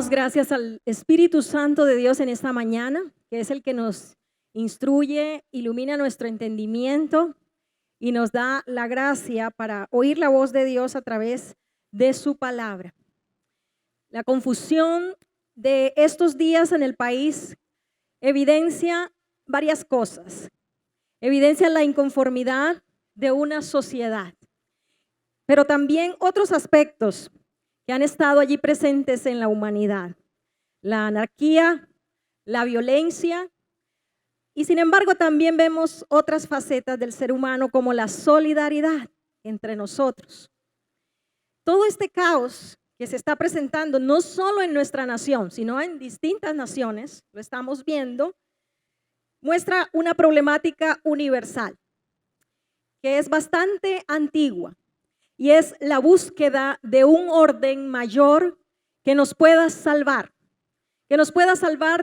Damos gracias al Espíritu Santo de Dios en esta mañana, que es el que nos instruye, ilumina nuestro entendimiento y nos da la gracia para oír la voz de Dios a través de su palabra. La confusión de estos días en el país evidencia varias cosas. Evidencia la inconformidad de una sociedad, pero también otros aspectos que han estado allí presentes en la humanidad. La anarquía, la violencia, y sin embargo también vemos otras facetas del ser humano como la solidaridad entre nosotros. Todo este caos que se está presentando no solo en nuestra nación, sino en distintas naciones, lo estamos viendo, muestra una problemática universal que es bastante antigua y es la búsqueda de un orden mayor que nos pueda salvar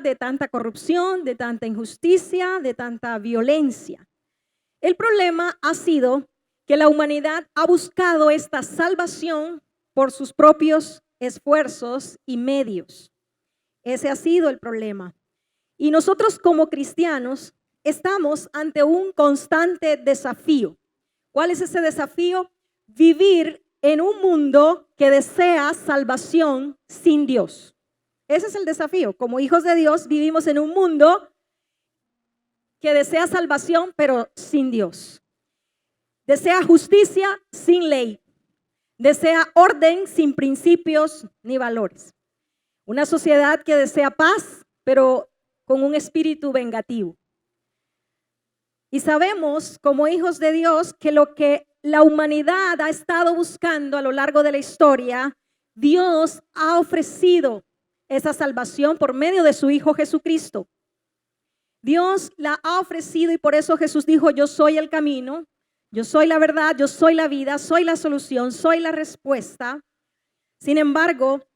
de tanta corrupción, de tanta injusticia, de tanta violencia. El problema ha sido que la humanidad ha buscado esta salvación por sus propios esfuerzos y medios. Ese ha sido el problema. Y nosotros como cristianos estamos ante un constante desafío. ¿Cuál es ese desafío? Vivir en un mundo que desea salvación sin Dios. Ese es el desafío. Como hijos de Dios vivimos en un mundo que desea salvación pero sin Dios. Desea justicia sin ley. Desea orden sin principios ni valores. Una sociedad que desea paz pero con un espíritu vengativo. Y sabemos como hijos de Dios que lo que la humanidad ha estado buscando a lo largo de la historia, Dios ha ofrecido esa salvación por medio de su Hijo Jesucristo. Dios la ha ofrecido y por eso Jesús dijo, yo soy el camino, yo soy la verdad, yo soy la vida, soy la solución, soy la respuesta. Sin embargo,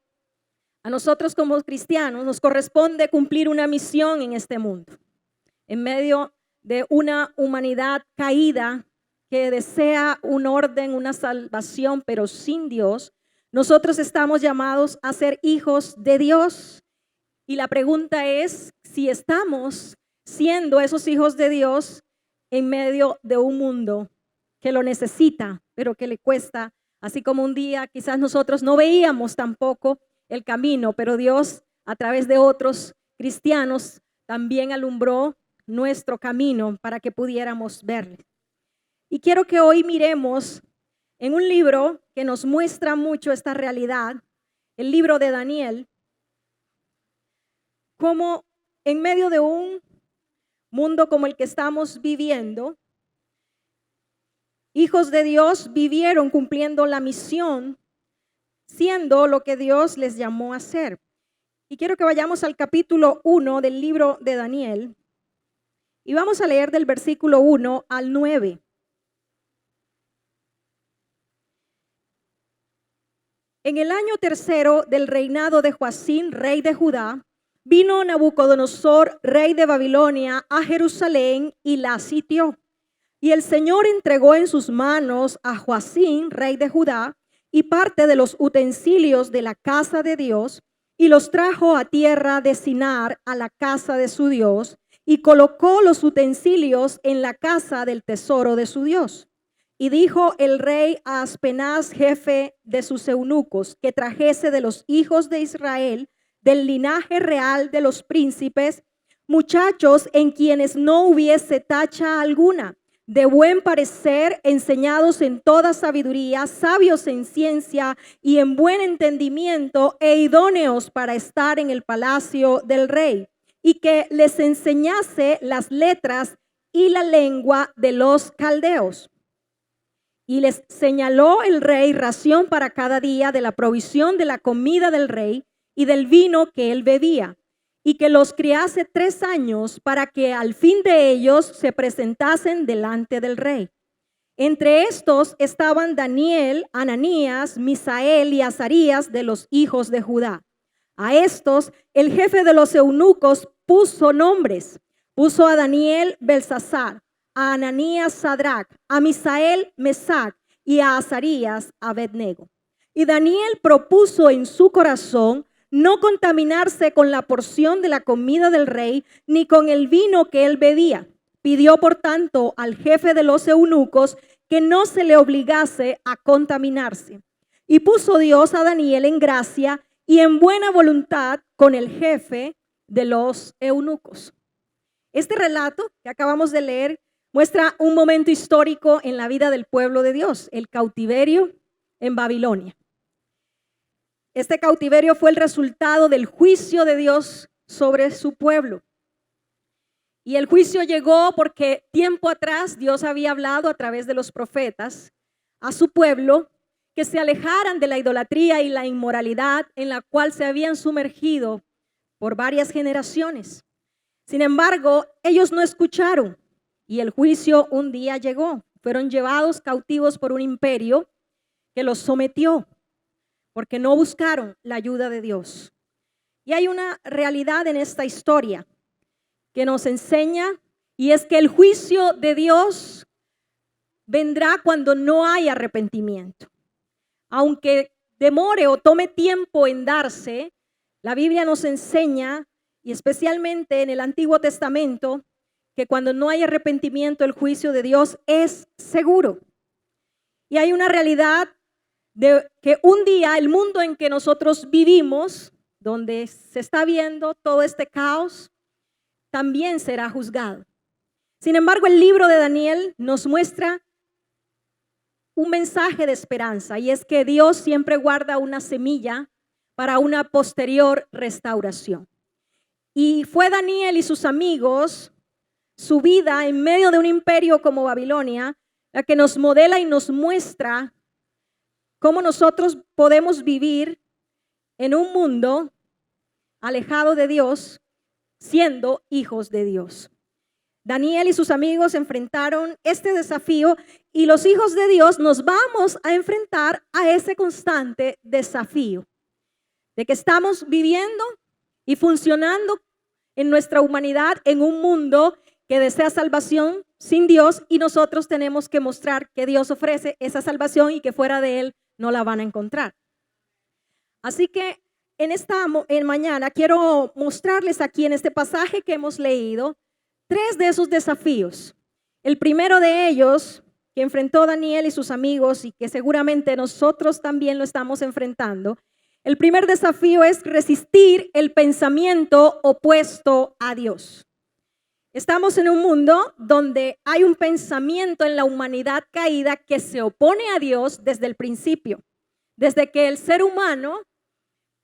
a nosotros como cristianos nos corresponde cumplir una misión en este mundo, en medio de una humanidad caída que desea un orden, una salvación, pero sin Dios. Nosotros estamos llamados a ser hijos de Dios. Y la pregunta es si estamos siendo esos hijos de Dios en medio de un mundo que lo necesita, pero que le cuesta. Así como un día quizás nosotros no veíamos tampoco el camino, pero Dios a través de otros cristianos también alumbró nuestro camino para que pudiéramos verle. Y quiero que hoy miremos en un libro que nos muestra mucho esta realidad, el libro de Daniel, como en medio de un mundo como el que estamos viviendo, hijos de Dios vivieron cumpliendo la misión, siendo lo que Dios les llamó a ser. Y quiero que vayamos al capítulo 1 del libro de Daniel y vamos a leer del versículo 1 al 9. En el año tercero del reinado de Joacim, rey de Judá, vino Nabucodonosor, rey de Babilonia, a Jerusalén y la sitió. Y el Señor entregó en sus manos a Joacim, rey de Judá, y parte de los utensilios de la casa de Dios, y los trajo a tierra de Sinar, a la casa de su Dios, y colocó los utensilios en la casa del tesoro de su Dios. Y dijo el rey a Aspenaz, jefe de sus eunucos, que trajese de los hijos de Israel, del linaje real de los príncipes, muchachos en quienes no hubiese tacha alguna, de buen parecer, enseñados en toda sabiduría, sabios en ciencia y en buen entendimiento, e idóneos para estar en el palacio del rey, y que les enseñase las letras y la lengua de los caldeos. Y les señaló el rey ración para cada día de la provisión de la comida del rey y del vino que él bebía, y que los criase 3 años para que al fin de ellos se presentasen delante del rey. Entre estos estaban Daniel, Ananías, Misael y Azarías de los hijos de Judá. A estos el jefe de los eunucos puso nombres. Puso a Daniel Belsasar, a Ananías Sadrac, a Misael Mesac y a Azarías Abednego. Y Daniel propuso en su corazón no contaminarse con la porción de la comida del rey, ni con el vino que él bebía. Pidió, por tanto, al jefe de los eunucos que no se le obligase a contaminarse. Y puso Dios a Daniel en gracia y en buena voluntad con el jefe de los eunucos. Este relato que acabamos de leer muestra un momento histórico en la vida del pueblo de Dios, el cautiverio en Babilonia. Este cautiverio fue el resultado del juicio de Dios sobre su pueblo. Y el juicio llegó porque tiempo atrás Dios había hablado a través de los profetas a su pueblo que se alejaran de la idolatría y la inmoralidad en la cual se habían sumergido por varias generaciones. Sin embargo, ellos no escucharon y el juicio un día llegó. Fueron llevados cautivos por un imperio que los sometió porque no buscaron la ayuda de Dios. Y hay una realidad en esta historia que nos enseña, y es que el juicio de Dios vendrá cuando no hay arrepentimiento. Aunque demore o tome tiempo en darse, la Biblia nos enseña, y especialmente en el Antiguo Testamento, que cuando no hay arrepentimiento, el juicio de Dios es seguro. Y hay una realidad de que un día el mundo en que nosotros vivimos, donde se está viendo todo este caos, también será juzgado. Sin embargo, el libro de Daniel nos muestra un mensaje de esperanza, y es que Dios siempre guarda una semilla para una posterior restauración. Y fue Daniel y sus amigos, su vida en medio de un imperio como Babilonia, la que nos modela y nos muestra cómo nosotros podemos vivir en un mundo alejado de Dios, siendo hijos de Dios. Daniel y sus amigos enfrentaron este desafío y los hijos de Dios nos vamos a enfrentar a ese constante desafío de que estamos viviendo y funcionando en nuestra humanidad en un mundo que desea salvación sin Dios, y nosotros tenemos que mostrar que Dios ofrece esa salvación y que fuera de Él no la van a encontrar. Así que en mañana quiero mostrarles aquí en este pasaje que hemos leído 3 de esos desafíos. El primero de ellos que enfrentó Daniel y sus amigos, y que seguramente nosotros también lo estamos enfrentando. El primer desafío es resistir el pensamiento opuesto a Dios. Estamos en un mundo donde hay un pensamiento en la humanidad caída que se opone a Dios desde el principio, desde que el ser humano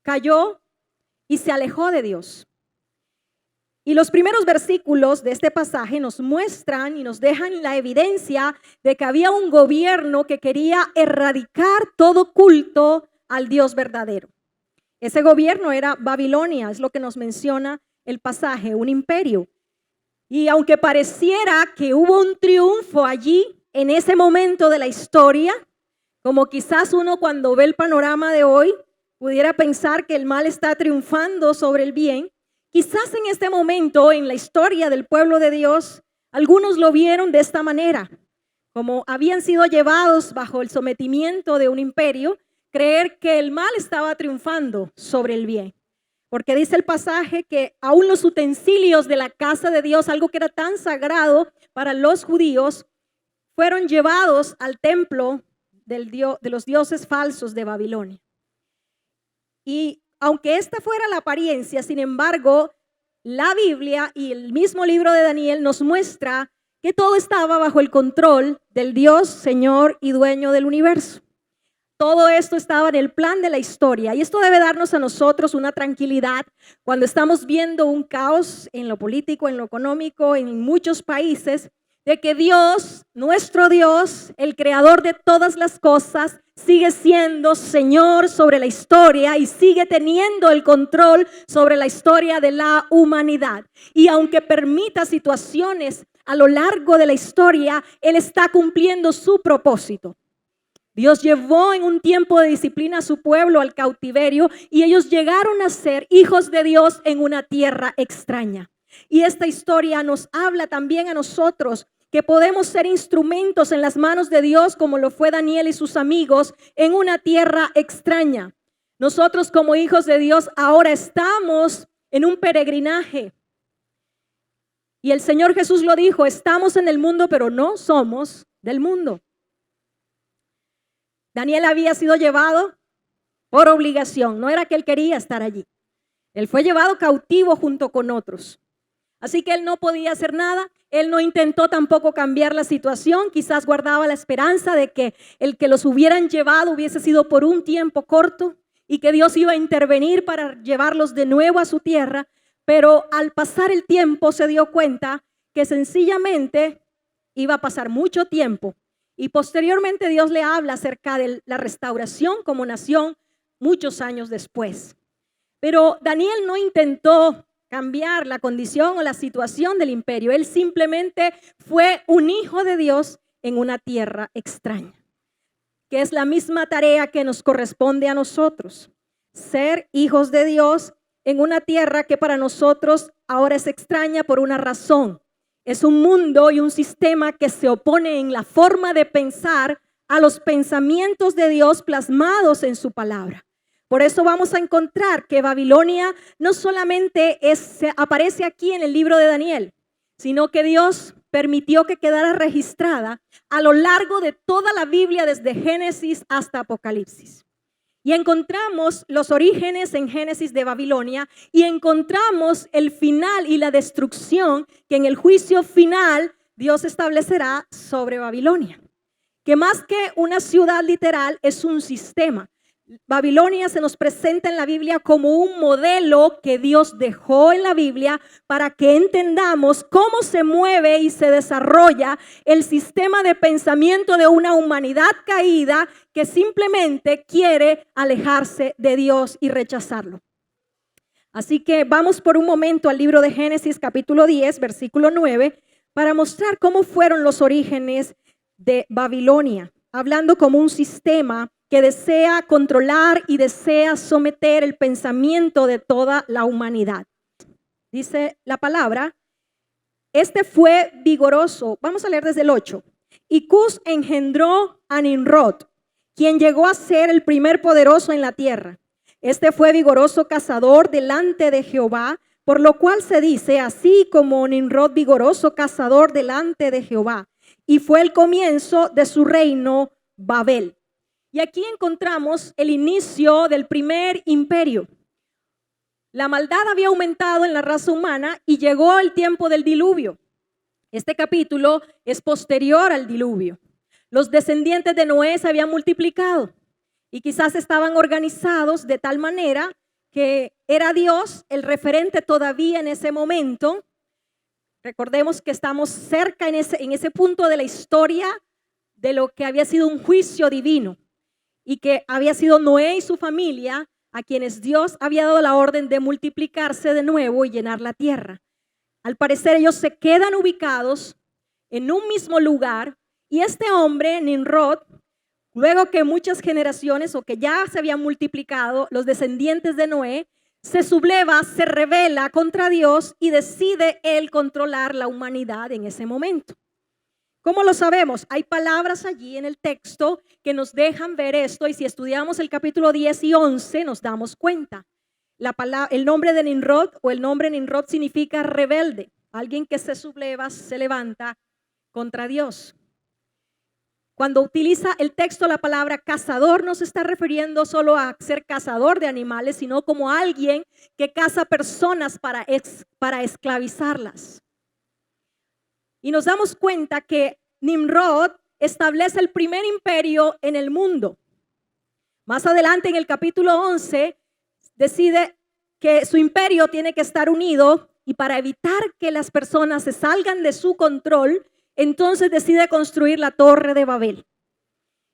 cayó y se alejó de Dios. Y los primeros versículos de este pasaje nos muestran y nos dejan la evidencia de que había un gobierno que quería erradicar todo culto al Dios verdadero. Ese gobierno era Babilonia, es lo que nos menciona el pasaje, un imperio. Y aunque pareciera que hubo un triunfo allí en ese momento de la historia, como quizás uno cuando ve el panorama de hoy pudiera pensar que el mal está triunfando sobre el bien, quizás en este momento en la historia del pueblo de Dios, algunos lo vieron de esta manera, como habían sido llevados bajo el sometimiento de un imperio, creer que el mal estaba triunfando sobre el bien. Porque dice el pasaje que aún los utensilios de la casa de Dios, algo que era tan sagrado para los judíos, fueron llevados al templo de los dioses falsos de Babilonia. Y aunque esta fuera la apariencia, sin embargo, la Biblia y el mismo libro de Daniel nos muestra que todo estaba bajo el control del Dios, Señor y dueño del universo. Todo esto estaba en el plan de la historia, y esto debe darnos a nosotros una tranquilidad cuando estamos viendo un caos en lo político, en lo económico, en muchos países, de que Dios, nuestro Dios, el creador de todas las cosas, sigue siendo Señor sobre la historia y sigue teniendo el control sobre la historia de la humanidad. Y aunque permita situaciones a lo largo de la historia, Él está cumpliendo su propósito. Dios llevó en un tiempo de disciplina a su pueblo al cautiverio y ellos llegaron a ser hijos de Dios en una tierra extraña. Y esta historia nos habla también a nosotros que podemos ser instrumentos en las manos de Dios como lo fue Daniel y sus amigos en una tierra extraña. Nosotros como hijos de Dios ahora estamos en un peregrinaje. Y el Señor Jesús lo dijo, estamos en el mundo, pero no somos del mundo. Daniel había sido llevado por obligación, no era que él quería estar allí. Él fue llevado cautivo junto con otros. Así que él no podía hacer nada, él no intentó tampoco cambiar la situación, quizás guardaba la esperanza de que el que los hubieran llevado hubiese sido por un tiempo corto y que Dios iba a intervenir para llevarlos de nuevo a su tierra, pero al pasar el tiempo se dio cuenta que sencillamente iba a pasar mucho tiempo y posteriormente Dios le habla acerca de la restauración como nación muchos años después. Pero Daniel no intentó cambiar la condición o la situación del imperio. Él simplemente fue un hijo de Dios en una tierra extraña, que es la misma tarea que nos corresponde a nosotros. Ser hijos de Dios en una tierra que para nosotros ahora es extraña por una razón. Es un mundo y un sistema que se opone en la forma de pensar a los pensamientos de Dios plasmados en su palabra. Por eso vamos a encontrar que Babilonia no solamente aparece aquí en el libro de Daniel, sino que Dios permitió que quedara registrada a lo largo de toda la Biblia, desde Génesis hasta Apocalipsis. Y encontramos los orígenes en Génesis de Babilonia y encontramos el final y la destrucción que en el juicio final Dios establecerá sobre Babilonia. Que más que una ciudad literal es un sistema. Babilonia se nos presenta en la Biblia como un modelo que Dios dejó en la Biblia para que entendamos cómo se mueve y se desarrolla el sistema de pensamiento de una humanidad caída que simplemente quiere alejarse de Dios y rechazarlo. Así que vamos por un momento al libro de Génesis capítulo 10, versículo 9, para mostrar cómo fueron los orígenes de Babilonia, hablando como un sistema que desea controlar y desea someter el pensamiento de toda la humanidad. Dice la palabra, este fue vigoroso. Vamos a leer desde el 8. Y Cus engendró a Nimrod, quien llegó a ser el primer poderoso en la tierra. Este fue vigoroso cazador delante de Jehová, por lo cual se dice, así como Nimrod vigoroso cazador delante de Jehová. Y fue el comienzo de su reino Babel. Y aquí encontramos el inicio del primer imperio. La maldad había aumentado en la raza humana y llegó el tiempo del diluvio. Este capítulo es posterior al diluvio. Los descendientes de Noé se habían multiplicado y quizás estaban organizados de tal manera que era Dios el referente todavía en ese momento. Recordemos que estamos cerca en ese punto de la historia de lo que había sido un juicio divino. Y que había sido Noé y su familia a quienes Dios había dado la orden de multiplicarse de nuevo y llenar la tierra. Al parecer ellos se quedan ubicados en un mismo lugar y este hombre, Nimrod, luego que muchas generaciones o que ya se habían multiplicado los descendientes de Noé, se subleva, se rebela contra Dios y decide él controlar la humanidad en ese momento. ¿Cómo lo sabemos? Hay palabras allí en el texto que nos dejan ver esto y si estudiamos el capítulo 10 y 11 nos damos cuenta. El nombre de Nimrod o el nombre Nimrod significa rebelde, alguien que se subleva, se levanta contra Dios. Cuando utiliza el texto la palabra cazador no se está refiriendo solo a ser cazador de animales, sino como alguien que caza personas para esclavizarlas. Y nos damos cuenta que Nimrod establece el primer imperio en el mundo. Más adelante en el capítulo 11 decide que su imperio tiene que estar unido y para evitar que las personas se salgan de su control, entonces decide construir la Torre de Babel.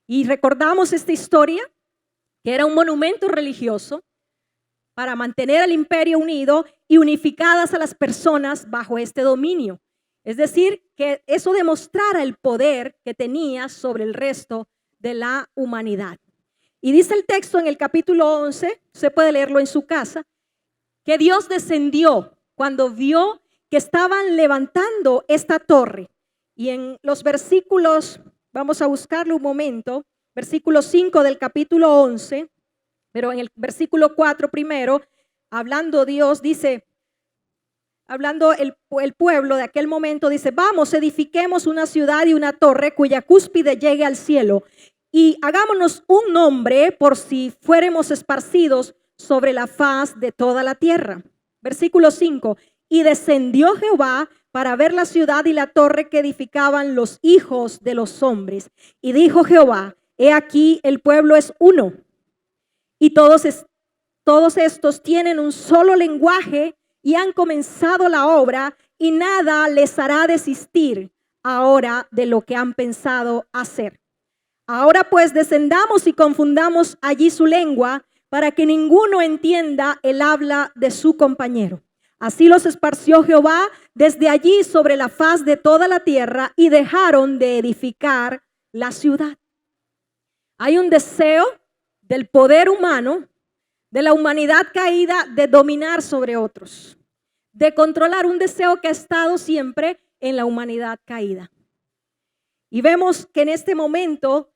Y recordamos esta historia, que era un monumento religioso para mantener al imperio unido y unificadas a las personas bajo este dominio. Es decir, que eso demostrara el poder que tenía sobre el resto de la humanidad. Y dice el texto en el capítulo 11, se puede leerlo en su casa, que Dios descendió cuando vio que estaban levantando esta torre. Y en los versículos, vamos a buscarlo un momento, versículo 5 del capítulo 11, Pero en el versículo 4 primero, hablando Dios, dice, hablando el pueblo de aquel momento, dice, vamos, edifiquemos una ciudad y una torre cuya cúspide llegue al cielo y hagámonos un nombre por si fuéramos esparcidos sobre la faz de toda la tierra. Versículo 5, y descendió Jehová para ver la ciudad y la torre que edificaban los hijos de los hombres. Y dijo Jehová, he aquí el pueblo es uno, y todos estos tienen un solo lenguaje y han comenzado la obra, y nada les hará desistir ahora de lo que han pensado hacer. Ahora pues descendamos y confundamos allí su lengua, para que ninguno entienda el habla de su compañero. Así los esparció Jehová desde allí sobre la faz de toda la tierra, y dejaron de edificar la ciudad. Hay un deseo del poder humano, de la humanidad caída, de dominar sobre otros, de controlar, un deseo que ha estado siempre en la humanidad caída. Y vemos que en este momento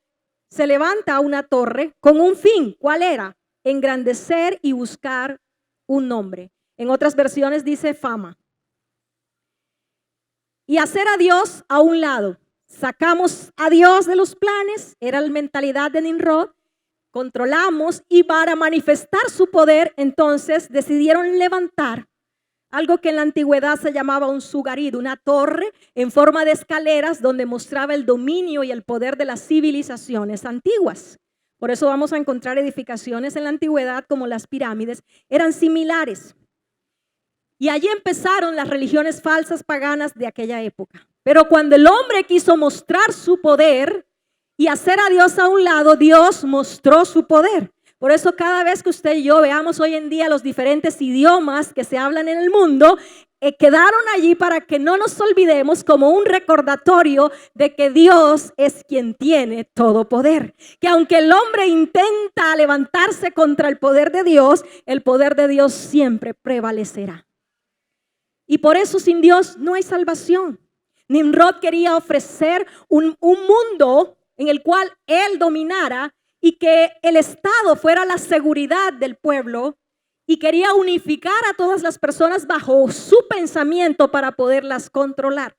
se levanta una torre con un fin. ¿Cuál era? Engrandecer y buscar un nombre. En otras versiones dice fama. Y hacer a Dios a un lado. Sacamos a Dios de los planes, era la mentalidad de Nimrod. Controlamos, y para manifestar su poder, entonces decidieron levantar algo que en la antigüedad se llamaba un sugarid, una torre en forma de escaleras donde mostraba el dominio y el poder de las civilizaciones antiguas. Por eso vamos a encontrar edificaciones en la antigüedad como las pirámides, eran similares. Y allí empezaron las religiones falsas paganas de aquella época. Pero cuando el hombre quiso mostrar su poder y hacer a Dios a un lado, Dios mostró su poder. Por eso cada vez que usted y yo veamos hoy en día los diferentes idiomas que se hablan en el mundo, quedaron allí para que no nos olvidemos, como un recordatorio de que Dios es quien tiene todo poder. Que aunque el hombre intenta levantarse contra el poder de Dios siempre prevalecerá. Y por eso sin Dios no hay salvación. Nimrod quería ofrecer un mundo en el cual él dominara y que el Estado fuera la seguridad del pueblo, y quería unificar a todas las personas bajo su pensamiento para poderlas controlar.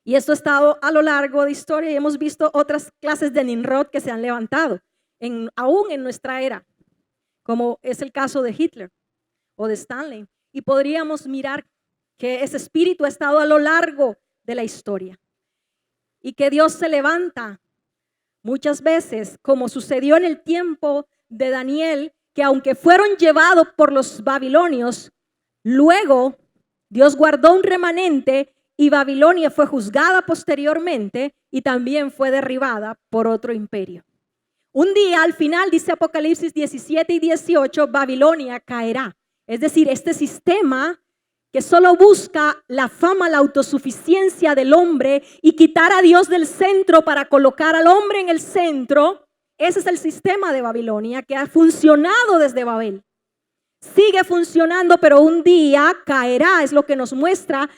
Y esto ha estado a lo largo de historia, y hemos visto otras clases de Nimrod que se han levantado, aún en nuestra era, como es el caso de Hitler o de Stalin. Y podríamos mirar que ese espíritu ha estado a lo largo de la historia, y que Dios se levanta muchas veces, como sucedió en el tiempo de Daniel, que aunque fueron llevados por los babilonios, luego Dios guardó un remanente y Babilonia fue juzgada posteriormente y también fue derribada por otro imperio. Un día, al final, dice Apocalipsis 17 y 18, Babilonia caerá. Es decir, este sistema que solo busca la fama, la autosuficiencia del hombre y quitar a Dios del centro para colocar al hombre en el centro, ese es el sistema de Babilonia que ha funcionado desde Babel. Sigue funcionando, pero un día caerá, es lo que nos muestra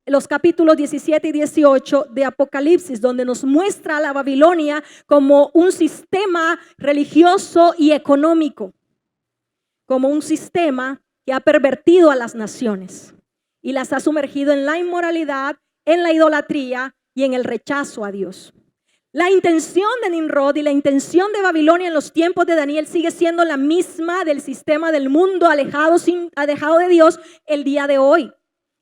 los capítulos 17 y 18 de Apocalipsis, donde nos muestra a la Babilonia como un sistema religioso y económico, como un sistema que ha pervertido a las naciones y las ha sumergido en la inmoralidad, en la idolatría y en el rechazo a Dios. La intención de Nimrod y la intención de Babilonia en los tiempos de Daniel sigue siendo la misma del sistema del mundo alejado de Dios el día de hoy.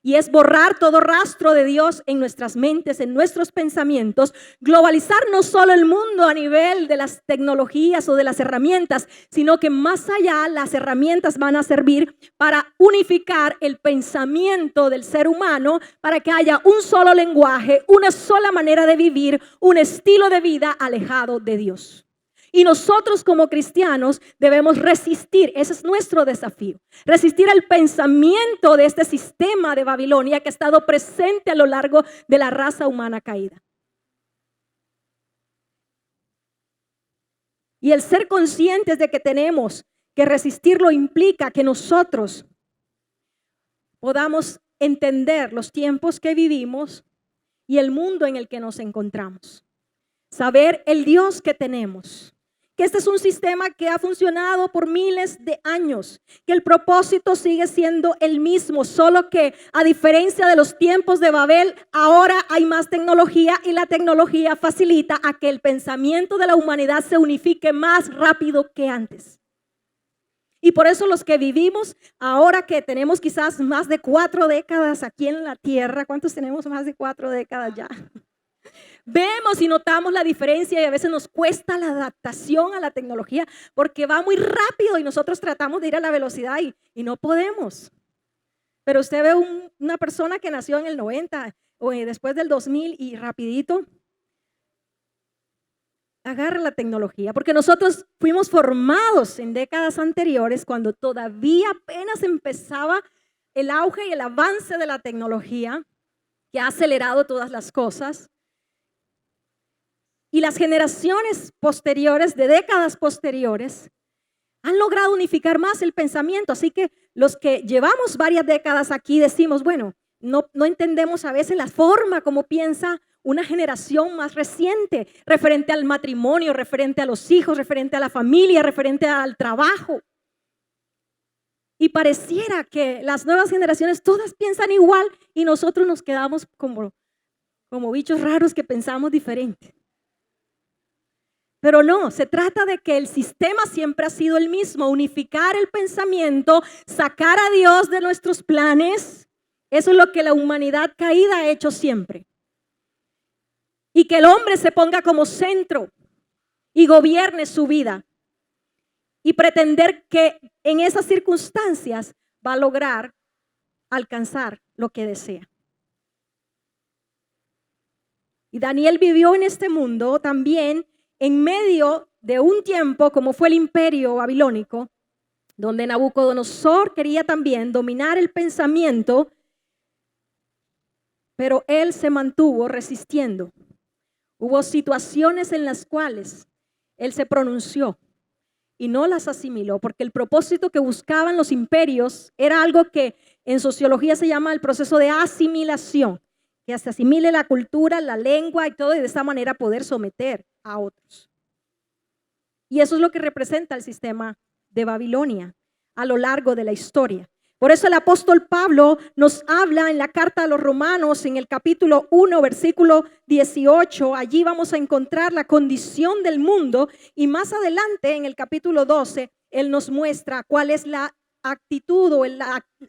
Y es borrar todo rastro de Dios en nuestras mentes, en nuestros pensamientos, globalizar no solo el mundo a nivel de las tecnologías o de las herramientas, sino que más allá las herramientas van a servir para unificar el pensamiento del ser humano, para que haya un solo lenguaje, una sola manera de vivir, un estilo de vida alejado de Dios. Y nosotros como cristianos debemos resistir, ese es nuestro desafío, resistir el pensamiento de este sistema de Babilonia que ha estado presente a lo largo de la raza humana caída. Y el ser conscientes de que tenemos que resistirlo implica que nosotros podamos entender los tiempos que vivimos y el mundo en el que nos encontramos. Saber el Dios que tenemos. que este es un sistema que ha funcionado por miles de años, que el propósito sigue siendo el mismo, solo que a diferencia de los tiempos de Babel, ahora hay más tecnología y la tecnología facilita a que el pensamiento de la humanidad se unifique más rápido que antes. Y por eso los que vivimos, ahora que tenemos quizás más de 4 décadas aquí en la tierra, ¿cuántos tenemos más de 4 décadas ya? Vemos y notamos la diferencia y a veces nos cuesta la adaptación a la tecnología porque va muy rápido y nosotros tratamos de ir a la velocidad y no podemos. Pero usted ve una persona que nació en el 90 o después del 2000 y rapidito agarra la tecnología, porque nosotros fuimos formados en décadas anteriores cuando todavía apenas empezaba el auge y el avance de la tecnología que ha acelerado todas las cosas. Y las generaciones posteriores, de décadas posteriores, han logrado unificar más el pensamiento. Así que los que llevamos varias décadas aquí decimos, bueno, no entendemos a veces la forma como piensa una generación más reciente, referente al matrimonio, referente a los hijos, referente a la familia, referente al trabajo. Y pareciera que las nuevas generaciones todas piensan igual y nosotros nos quedamos como bichos raros que pensamos diferente. Pero no, se trata de que el sistema siempre ha sido el mismo, unificar el pensamiento, sacar a Dios de nuestros planes. Eso es lo que la humanidad caída ha hecho siempre. Y que el hombre se ponga como centro y gobierne su vida. Y pretender que en esas circunstancias va a lograr alcanzar lo que desea. Y Daniel vivió en este mundo también en medio de un tiempo como fue el imperio babilónico, donde Nabucodonosor quería también dominar el pensamiento, pero él se mantuvo resistiendo. Hubo situaciones en las cuales él se pronunció y no las asimiló, porque el propósito que buscaban los imperios era algo que en sociología se llama el proceso de asimilación, que se asimile la cultura, la lengua y todo, y de esta manera poder someter a otros. Y eso es lo que representa el sistema de Babilonia a lo largo de la historia. Por eso el apóstol Pablo nos habla en la carta a los Romanos, en el capítulo 1, versículo 18. Allí vamos a encontrar la condición del mundo y más adelante en el capítulo 12, él nos muestra cuál es la actitud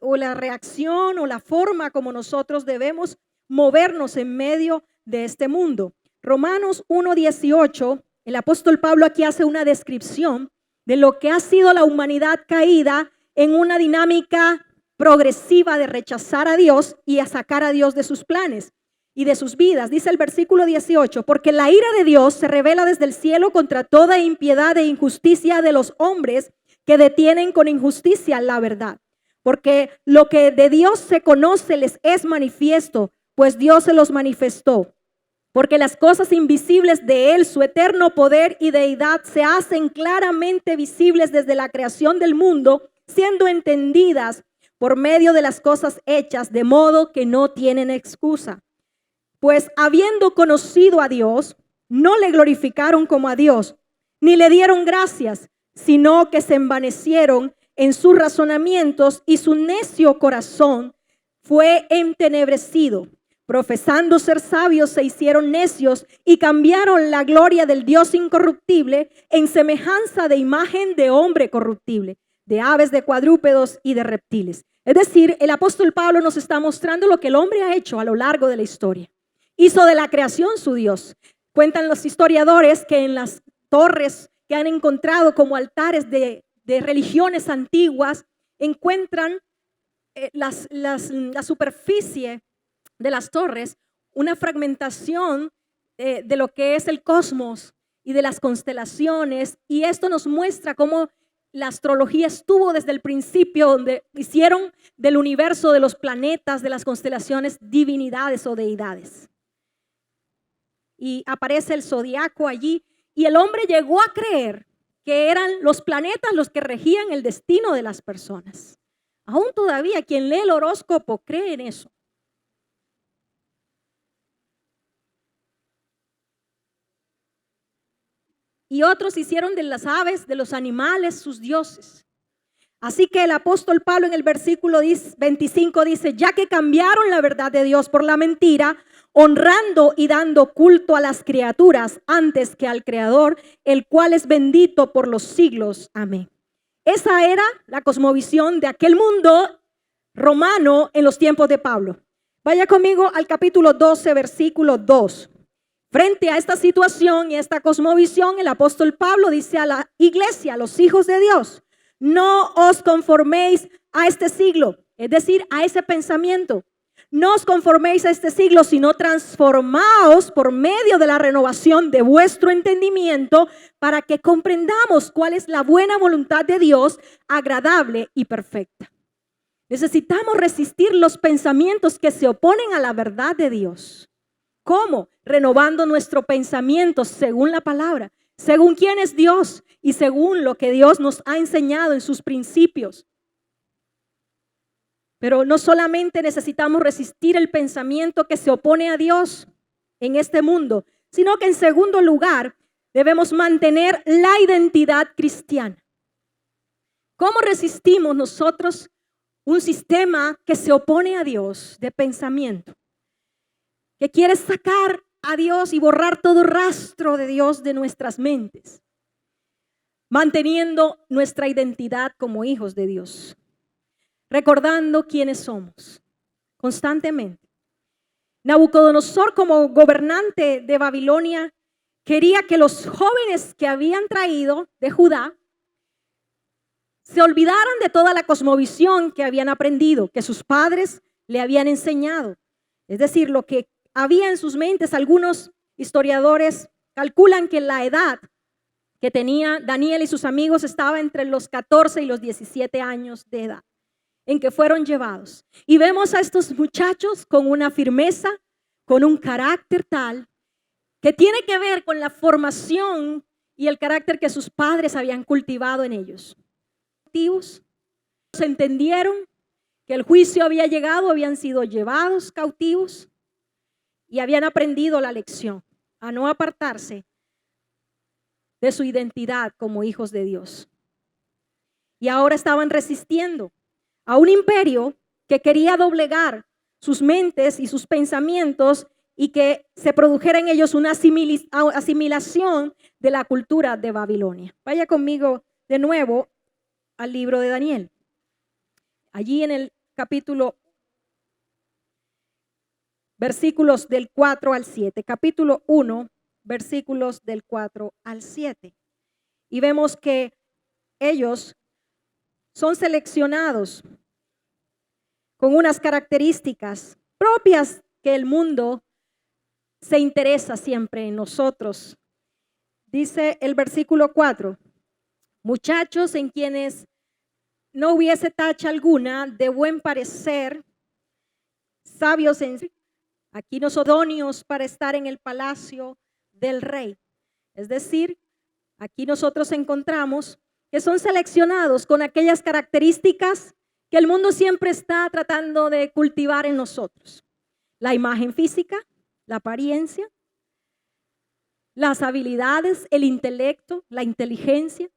o la reacción o la forma como nosotros debemos movernos en medio de este mundo. Romanos 1:18, el apóstol Pablo aquí hace una descripción de lo que ha sido la humanidad caída en una dinámica progresiva de rechazar a Dios y a sacar a Dios de sus planes y de sus vidas. Dice el versículo 18, porque la ira de Dios se revela desde el cielo contra toda impiedad e injusticia de los hombres que detienen con injusticia la verdad. Porque lo que de Dios se conoce les es manifiesto, pues Dios se los manifestó. Porque las cosas invisibles de Él, su eterno poder y deidad, se hacen claramente visibles desde la creación del mundo, siendo entendidas por medio de las cosas hechas, de modo que no tienen excusa. Pues habiendo conocido a Dios, no le glorificaron como a Dios, ni le dieron gracias, sino que se envanecieron en sus razonamientos y su necio corazón fue entenebrecido. Profesando ser sabios, se hicieron necios y cambiaron la gloria del Dios incorruptible en semejanza de imagen de hombre corruptible, de aves, de cuadrúpedos y de reptiles. Es decir, el apóstol Pablo nos está mostrando lo que el hombre ha hecho a lo largo de la historia. Hizo de la creación su Dios. Cuentan los historiadores que en las torres que han encontrado como altares de religiones antiguas, encuentran la superficie de las torres, una fragmentación de lo que es el cosmos y de las constelaciones, y esto nos muestra cómo la astrología estuvo desde el principio, donde hicieron del universo, de los planetas, de las constelaciones, divinidades o deidades. Y aparece el zodiaco allí, y el hombre llegó a creer que eran los planetas los que regían el destino de las personas. Aún todavía quien lee el horóscopo cree en eso. y otros hicieron de las aves, de los animales, sus dioses. Así que el apóstol Pablo en el versículo 25 dice, ya que cambiaron la verdad de Dios por la mentira, honrando y dando culto a las criaturas antes que al Creador, el cual es bendito por los siglos. Amén. Esa era la cosmovisión de aquel mundo romano en los tiempos de Pablo. Vaya conmigo al capítulo 12, versículo 2. Frente a esta situación y esta cosmovisión, el apóstol Pablo dice a la iglesia, a los hijos de Dios, no os conforméis a este siglo, es decir, a ese pensamiento. No os conforméis a este siglo, sino transformaos por medio de la renovación de vuestro entendimiento para que comprendamos cuál es la buena voluntad de Dios, agradable y perfecta. Necesitamos resistir los pensamientos que se oponen a la verdad de Dios. ¿Cómo? Renovando nuestro pensamiento según la palabra, según quién es Dios y según lo que Dios nos ha enseñado en sus principios. Pero no solamente necesitamos resistir el pensamiento que se opone a Dios en este mundo, sino que en segundo lugar debemos mantener la identidad cristiana. ¿Cómo resistimos nosotros un sistema que se opone a Dios de pensamiento? Que quiere sacar a Dios y borrar todo rastro de Dios de nuestras mentes, manteniendo nuestra identidad como hijos de Dios, recordando quiénes somos constantemente. Nabucodonosor, como gobernante de Babilonia, quería que los jóvenes que habían traído de Judá se olvidaran de toda la cosmovisión que habían aprendido, que sus padres le habían enseñado. Es decir, lo que había en sus mentes. Algunos historiadores calculan que la edad que tenía Daniel y sus amigos estaba entre los 14 y los 17 años de edad en que fueron llevados. Y vemos a estos muchachos con una firmeza, con un carácter tal que tiene que ver con la formación y el carácter que sus padres habían cultivado en ellos. Se entendieron que el juicio había llegado, habían sido llevados cautivos y habían aprendido la lección a no apartarse de su identidad como hijos de Dios. Y ahora estaban resistiendo a un imperio que quería doblegar sus mentes y sus pensamientos y que se produjera en ellos una asimilación de la cultura de Babilonia. Vaya conmigo de nuevo al libro de Daniel. Allí en el capítulo, versículos del 4 al 7, capítulo 1, versículos del 4 al 7. Y vemos que ellos son seleccionados con unas características propias que el mundo se interesa siempre en nosotros. Dice el versículo 4, muchachos en quienes no hubiese tacha alguna, de buen parecer, sabios en aquí no son idóneos para estar en el palacio del rey. Es decir, aquí nosotros encontramos que son seleccionados con aquellas características que el mundo siempre está tratando de cultivar en nosotros. La imagen física, la apariencia, las habilidades, el intelecto, la inteligencia.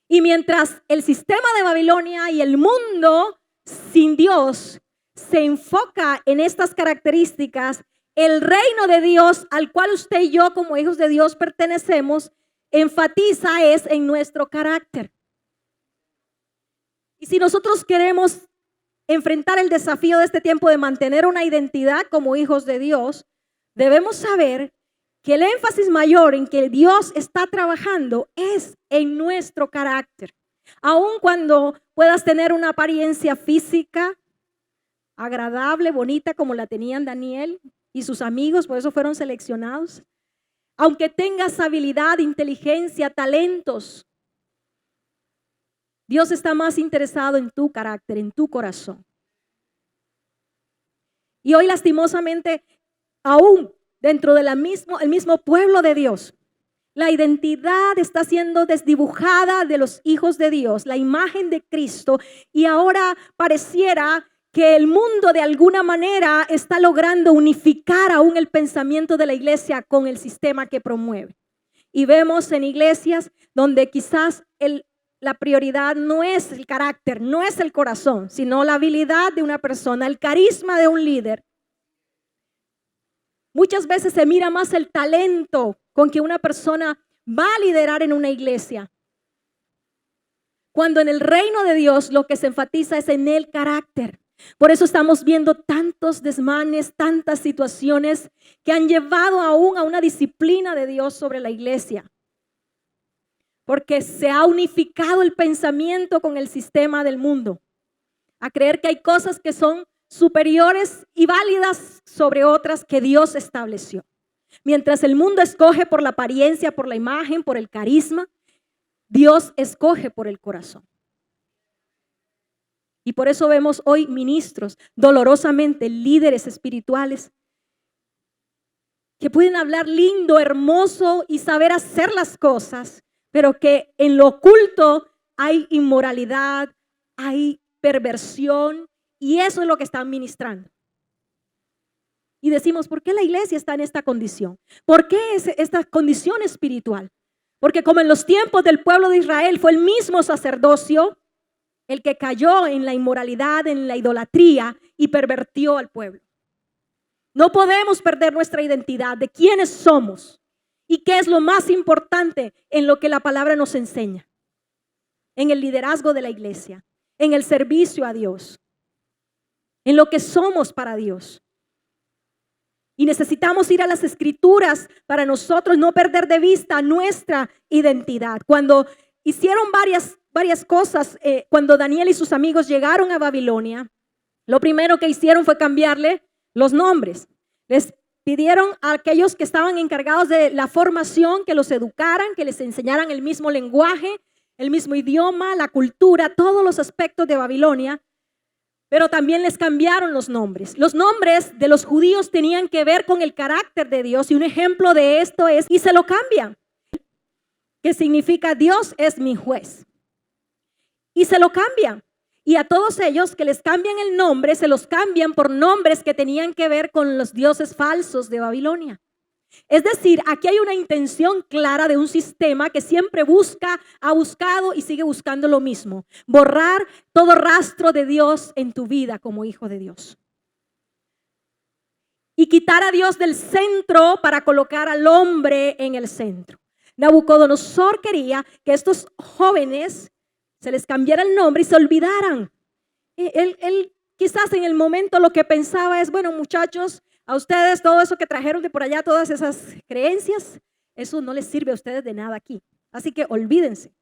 Y mientras el sistema de Babilonia y el mundo sin Dios se enfoca en estas características, el reino de Dios al cual usted y yo como hijos de Dios pertenecemos, enfatiza es en nuestro carácter. Y si nosotros queremos enfrentar el desafío de este tiempo de mantener una identidad como hijos de Dios, debemos saber que el énfasis mayor en que Dios está trabajando es en nuestro carácter. Aun cuando puedas tener una apariencia física agradable, bonita, como la tenían Daniel y sus amigos, por eso fueron seleccionados. Aunque tengas habilidad, inteligencia, talentos, Dios está más interesado en tu carácter, en tu corazón. Y hoy lastimosamente, aún dentro del mismo pueblo de Dios, la identidad está siendo desdibujada de los hijos de Dios, la imagen de Cristo, y ahora pareciera que el mundo de alguna manera está logrando unificar aún el pensamiento de la iglesia con el sistema que promueve. y vemos en iglesias donde quizás la prioridad no es el carácter, no es el corazón, sino la habilidad de una persona, el carisma de un líder. Muchas veces se mira más el talento con que una persona va a liderar en una iglesia, cuando en el reino de Dios lo que se enfatiza es en el carácter. Por eso estamos viendo tantos desmanes, tantas situaciones que han llevado aún a una disciplina de Dios sobre la iglesia. Porque se ha unificado el pensamiento con el sistema del mundo, a creer que hay cosas que son superiores y válidas sobre otras que Dios estableció. Mientras el mundo escoge por la apariencia, por la imagen, por el carisma, Dios escoge por el corazón. Y por eso vemos hoy ministros, dolorosamente líderes espirituales, que pueden hablar lindo, hermoso y saber hacer las cosas, pero que en lo oculto hay inmoralidad, hay perversión, y eso es lo que están ministrando. Y decimos, ¿por qué la iglesia está en esta condición? ¿Por qué es esta condición espiritual? Porque como en los tiempos del pueblo de Israel fue el mismo sacerdocio el que cayó en la inmoralidad, en la idolatría y pervertió al pueblo. No podemos perder nuestra identidad de quiénes somos y qué es lo más importante en lo que la palabra nos enseña. En el liderazgo de la iglesia, en el servicio a Dios, en lo que somos para Dios. Y necesitamos ir a las escrituras para nosotros no perder de vista nuestra identidad. Cuando hicieron varias cosas, cuando Daniel y sus amigos llegaron a Babilonia, lo primero que hicieron fue cambiarle los nombres. Les pidieron a aquellos que estaban encargados de la formación que los educaran, que les enseñaran el mismo lenguaje, el mismo idioma, la cultura, todos los aspectos de Babilonia. Pero también les cambiaron los nombres. Los nombres de los judíos tenían que ver con el carácter de Dios. Y un ejemplo de esto es, y se lo cambian, que significa Dios es mi juez. Y se lo cambian. Y a todos ellos que les cambian el nombre, se los cambian por nombres que tenían que ver con los dioses falsos de Babilonia. Es decir, aquí hay una intención clara de un sistema que siempre ha buscado y sigue buscando lo mismo: borrar todo rastro de Dios en tu vida como hijo de Dios. Y quitar a Dios del centro para colocar al hombre en el centro. Nabucodonosor quería que estos jóvenes se les cambiara el nombre y se olvidaran. Él quizás en el momento lo que pensaba es, bueno, muchachos, a ustedes todo eso que trajeron de por allá, todas esas creencias, eso no les sirve a ustedes de nada aquí. Así que olvídense.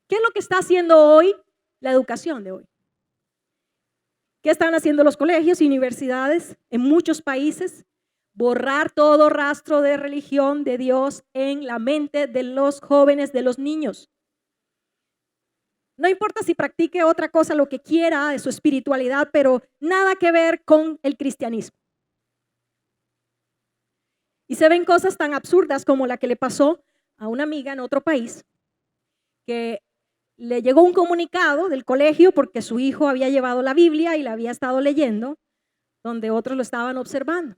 ¿Qué es lo que está haciendo hoy la educación de hoy? ¿Qué están haciendo los colegios y universidades en muchos países? Borrar todo rastro de religión de Dios en la mente de los jóvenes, de los niños. No importa si practique otra cosa, lo que quiera de su espiritualidad, pero nada que ver con el cristianismo. Y se ven cosas tan absurdas como la que le pasó a una amiga en otro país, que le llegó un comunicado del colegio porque su hijo había llevado la Biblia y la había estado leyendo, donde otros lo estaban observando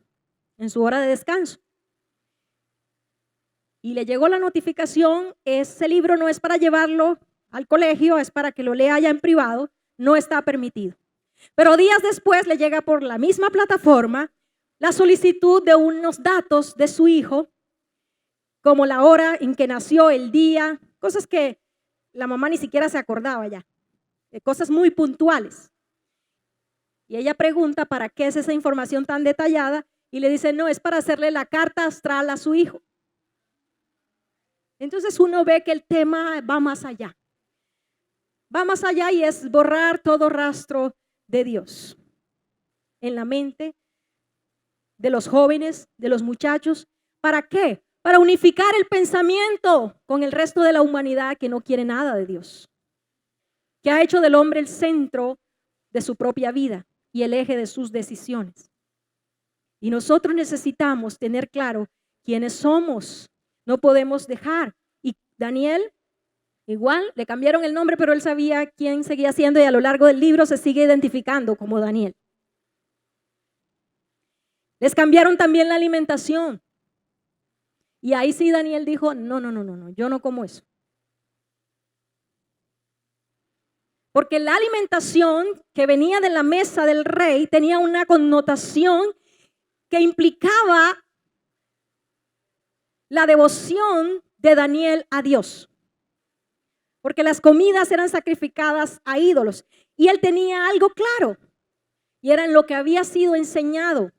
en su hora de descanso. Y le llegó la notificación: ese libro no es para llevarlo al colegio, es para que lo lea allá en privado, no está permitido. Pero días después le llega por la misma plataforma la solicitud de unos datos de su hijo, como la hora en que nació, el día, cosas que la mamá ni siquiera se acordaba ya, cosas muy puntuales. Y ella pregunta para qué es esa información tan detallada y le dice, no, es para hacerle la carta astral a su hijo. Entonces uno ve que el tema va más allá. Va más allá y es borrar todo rastro de Dios en la mente de los jóvenes, de los muchachos. ¿Para qué? Para unificar el pensamiento con el resto de la humanidad que no quiere nada de Dios, que ha hecho del hombre el centro de su propia vida y el eje de sus decisiones. Y nosotros necesitamos tener claro quiénes somos. No podemos dejar. Y Daniel, igual, le cambiaron el nombre, pero él sabía quién seguía siendo y a lo largo del libro se sigue identificando como Daniel. Les cambiaron también la alimentación. Y ahí sí Daniel dijo, no, yo no como eso. Porque la alimentación que venía de la mesa del rey tenía una connotación que implicaba la devoción de Daniel a Dios. Porque las comidas eran sacrificadas a ídolos. Y él tenía algo claro. Y era en lo que había sido enseñado.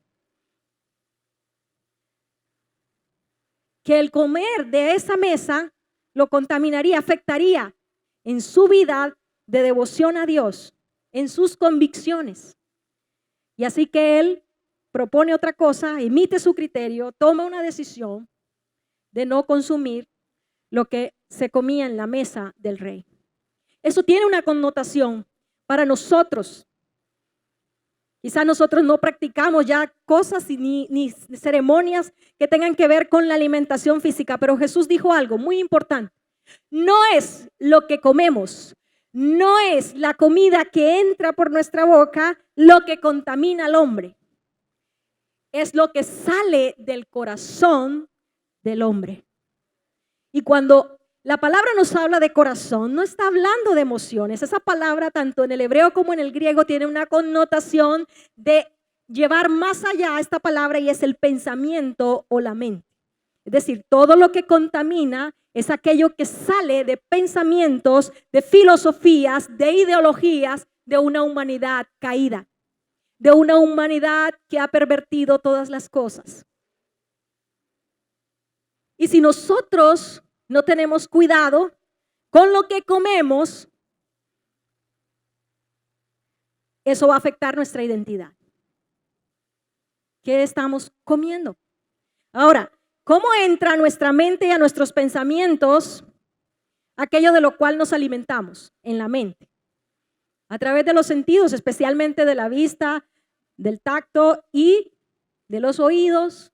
Que el comer de esa mesa lo contaminaría, afectaría en su vida de devoción a Dios, en sus convicciones. Y así que él propone otra cosa, emite su criterio, toma una decisión de no consumir lo que se comía en la mesa del rey. Eso tiene una connotación para nosotros. Quizás nosotros no practicamos ya cosas ni ceremonias que tengan que ver con la alimentación física, pero Jesús dijo algo muy importante. No es lo que comemos, no es la comida que entra por nuestra boca lo que contamina al hombre. Es lo que sale del corazón del hombre. Y cuando la palabra nos habla de corazón, no está hablando de emociones. Esa palabra, tanto en el hebreo como en el griego, tiene una connotación de llevar más allá esta palabra y es el pensamiento o la mente. Es decir, todo lo que contamina es aquello que sale de pensamientos, de filosofías, de ideologías de una humanidad caída, de una humanidad que ha pervertido todas las cosas. Y si nosotros no tenemos cuidado con lo que comemos, eso va a afectar nuestra identidad. ¿Qué estamos comiendo? Ahora, ¿cómo entra a nuestra mente y a nuestros pensamientos aquello de lo cual nos alimentamos? En la mente. A través de los sentidos, especialmente de la vista, del tacto y de los oídos.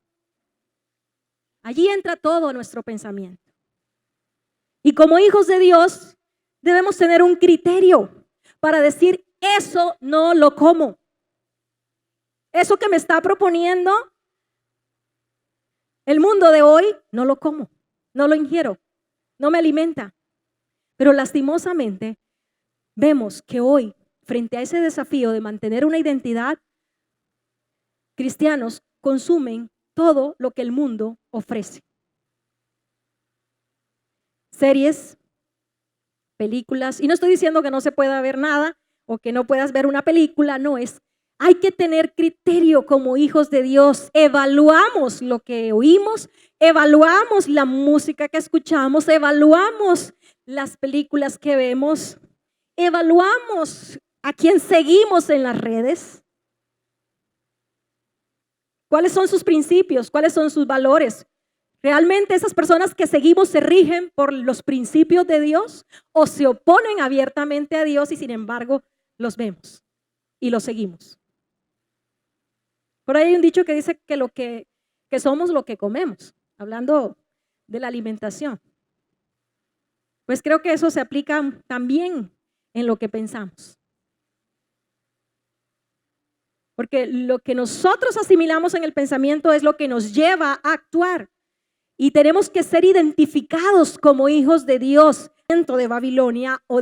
Allí entra todo nuestro pensamiento. Y como hijos de Dios, debemos tener un criterio para decir, eso no lo como. Eso que me está proponiendo el mundo de hoy, no lo como, no lo ingiero, no me alimenta. Pero lastimosamente, vemos que hoy, frente a ese desafío de mantener una identidad, cristianos consumen todo lo que el mundo ofrece. Series, películas, y no estoy diciendo que no se pueda ver nada o que no puedas ver una película, no es. Hay que tener criterio como hijos de Dios. Evaluamos lo que oímos, evaluamos la música que escuchamos, evaluamos las películas que vemos, evaluamos a quién seguimos en las redes. ¿Cuáles son sus principios? ¿Cuáles son sus valores? ¿Realmente esas personas que seguimos se rigen por los principios de Dios o se oponen abiertamente a Dios y sin embargo los vemos y los seguimos? Por ahí hay un dicho que dice que somos lo que comemos, hablando de la alimentación. Pues creo que eso se aplica también en lo que pensamos. Porque lo que nosotros asimilamos en el pensamiento es lo que nos lleva a actuar. Y tenemos que ser identificados como hijos de Dios dentro de Babilonia o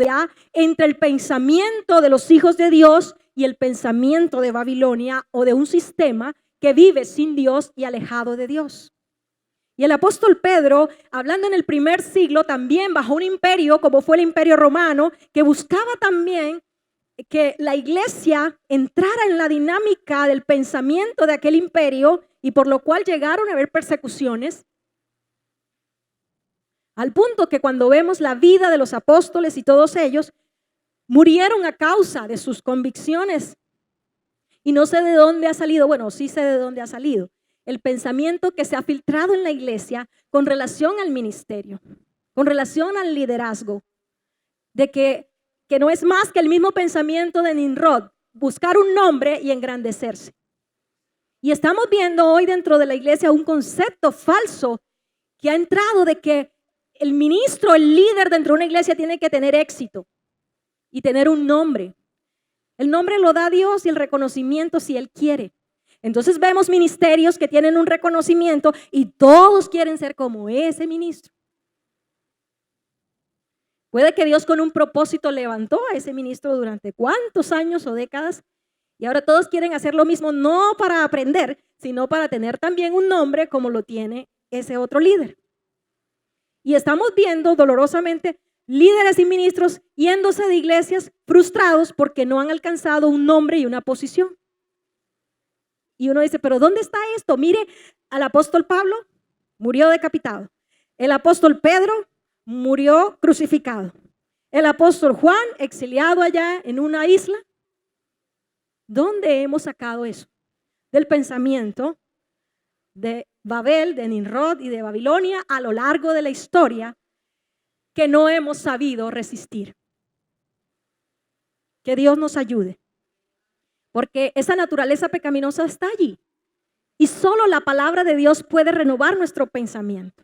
entre el pensamiento de los hijos de Dios y el pensamiento de Babilonia o de un sistema que vive sin Dios y alejado de Dios. Y el apóstol Pedro, hablando en el primer siglo, también bajo un imperio como fue el imperio romano, que buscaba también que la iglesia entrara en la dinámica del pensamiento de aquel imperio y por lo cual llegaron a haber persecuciones. Al punto que cuando vemos la vida de los apóstoles y todos ellos, murieron a causa de sus convicciones. Y no sé de dónde ha salido, bueno, sí sé de dónde ha salido, el pensamiento que se ha filtrado en la iglesia con relación al ministerio, con relación al liderazgo, de que no es más que el mismo pensamiento de Nimrod, buscar un nombre y engrandecerse. Y estamos viendo hoy dentro de la iglesia un concepto falso que ha entrado de que el ministro, el líder dentro de una iglesia tiene que tener éxito y tener un nombre. El nombre lo da Dios y el reconocimiento si Él quiere. Entonces vemos ministerios que tienen un reconocimiento y todos quieren ser como ese ministro. Puede que Dios con un propósito levantó a ese ministro durante cuántos años o décadas y ahora todos quieren hacer lo mismo, no para aprender, sino para tener también un nombre como lo tiene ese otro líder. Y estamos viendo dolorosamente líderes y ministros yéndose de iglesias frustrados porque no han alcanzado un nombre y una posición. Y uno dice, pero ¿dónde está esto? Mire, al apóstol Pablo murió decapitado. El apóstol Pedro murió crucificado. El apóstol Juan exiliado allá en una isla. ¿Dónde hemos sacado eso? Del pensamiento de Babel, de Nimrod y de Babilonia a lo largo de la historia que no hemos sabido resistir. Que Dios nos ayude. Porque esa naturaleza pecaminosa está allí. Y solo la palabra de Dios puede renovar nuestro pensamiento